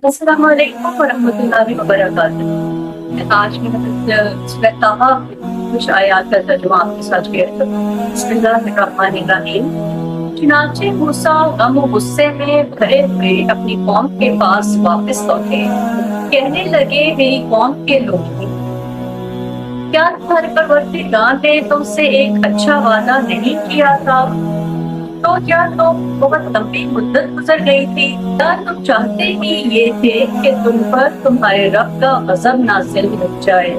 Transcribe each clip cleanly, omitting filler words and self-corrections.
السلام علیکم ورحمۃ اللہ وبرکاتہ۔ آج میں سورۃ طٰہٰ کچھ آیات کا ترجمہ آپ کے ساتھ شیئر کروں۔ بسم اللہ الرحمن الرحیم۔ چنانچہ موسیٰ غم و غصے میں بھرے ہوئے اپنی قوم کے پاس واپس لوٹے، کہنے لگے میری قوم کے لوگوں، کیا تمہارے پروردگار نے تم سے ایک اچھا وعدہ نہیں کیا تھا؟ تو کیا تم بہت لمبی مدت گزر گئی تھی؟ کیا تم چاہتے ہی یہ تھے کہ تم پر تمہارے رب کا غضب نازل ہو جائے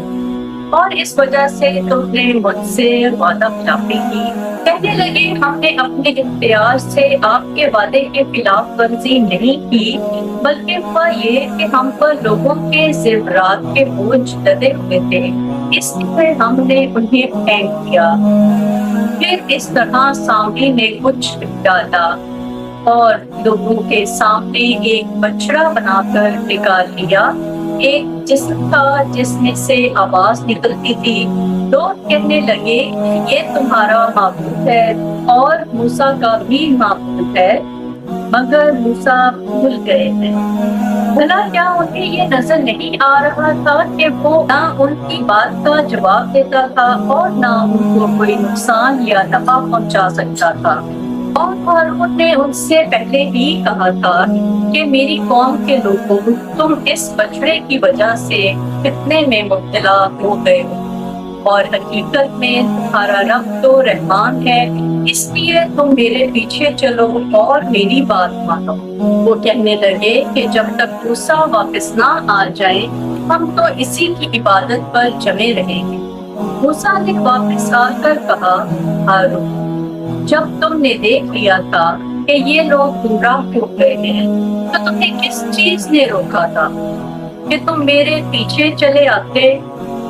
اور اس وجہ سے تم نے مجھ سے وعدہ خلافی کی؟ کہنے لگے ہم نے اپنے اختیار سے آپ کے وعدے کے خلاف ورزی نہیں کی، بلکہ ہوا یہ کہ ہم پر لوگوں کے زیورات کے بوجھ لدے ہوئے تھے، اس لیے ہم نے انہیں پھینک دیا۔ پھر اس طرح سامری نے کچھ ڈالا اور لوگوں کے سامنے ایک بچڑا بنا کر نکال لیا، ایک جسم تھا جس میں سے آواز نکلتی تھی۔ لوگ کہنے لگے یہ تمہارا معبود ہے اور موسیٰ کا بھی معبود ہے، مگر موسیٰ بھول گئے ہیں۔ بھلا کیا انہیں یہ نظر نہیں آ رہا تھا کہ وہ نہ ان کی بات کا جواب دیتا تھا اور نہ ان کو کوئی نقصان یا نفع پہنچا سکتا تھا؟ اور ہارون نے ان سے پہلے ہی کہا تھا کہ میری قوم کے لوگوں، تم اس بچڑے کی وجہ سے فتنے میں مبتلا ہو گئے ہو، اور حقیقت میں تمہارا رب تو رحمان ہے، اس لیے تم میرے پیچھے چلو اور میری بات مانو۔ وہ کہنے لگے کہ جب تک موسیٰ واپس نہ آ جائے ہم تو اسی کی عبادت پر جمے رہیں گے۔ موسیٰ نے واپس آ کر کہا، ہارون، جب تم نے دیکھ لیا تھا کہ یہ لوگ گمراہ ہو گئے ہیں تو تمہیں کس چیز نے روکا تھا کہ تم میرے پیچھے چلے آتے؟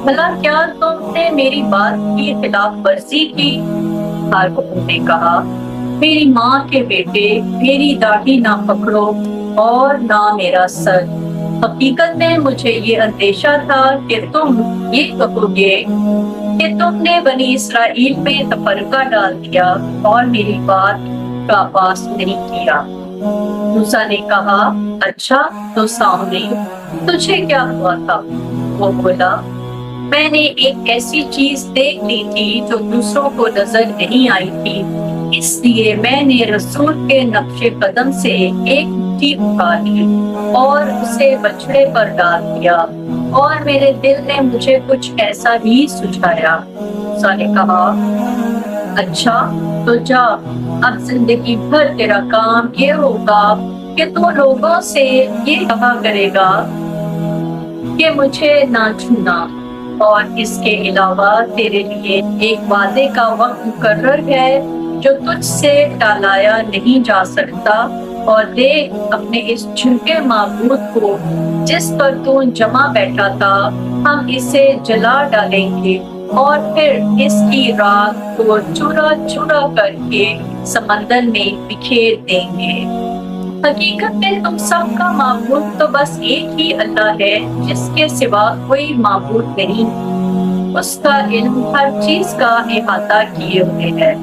بھلا کیا تم نے میری بات کی خلاف ورزی کی؟ ہارون نے کہا، میری ماں کے بیٹے، میری داڑھی نہ پکڑو اور نہ میرا سر۔ حقیقت میں مجھے یہ اندیشہ تھا کہ تم یہ کہو گے کہ تم نے بنی اسرائیل میں تفرقہ ڈال دیا اور میری بات کا پاس نہیں کیا۔ موسیٰ نے کہا، اچھا تو سامری، تجھے کیا ہوا تھا؟ وہ بولا، میں نے ایک ایسی چیز دیکھ لی تھی جو دوسروں کو نظر نہیں آئی تھی، اس لیے میں نے رسول کے نقش قدم سے ایک مٹھی اٹھا لی اور اسے بچڑے پر ڈال دیا، اور میرے دل نے مجھے کچھ ایسا ہی سجھایا۔ موسیٰ نے کہا، اچھا تو جا، اب زندگی بھر تیرا کام یہ ہوگا کہ تو لوگوں سے یہ کہا کرے گا کہ مجھے نہ چھونا، اور اس کے علاوہ تیرے لیے ایک وعدے کا وقت مقرر ہے جو تجھ سے ٹالایا نہیں جا سکتا، اور دیکھ اپنے اس جھوٹے معبود کو جس پر تو جمع بیٹھا تھا، ہم اسے جلا ڈالیں گے اور پھر اس کی راکھ کو چورا چورا کر کے سمندر میں بکھیر دیں گے۔ حقیقت میں تم سب کا معبود تو بس ایک ہی اللہ ہے جس کے سوا کوئی معبود نہیں، اس کا علم ہر چیز کا احاطہ کیے ہوئے ہے۔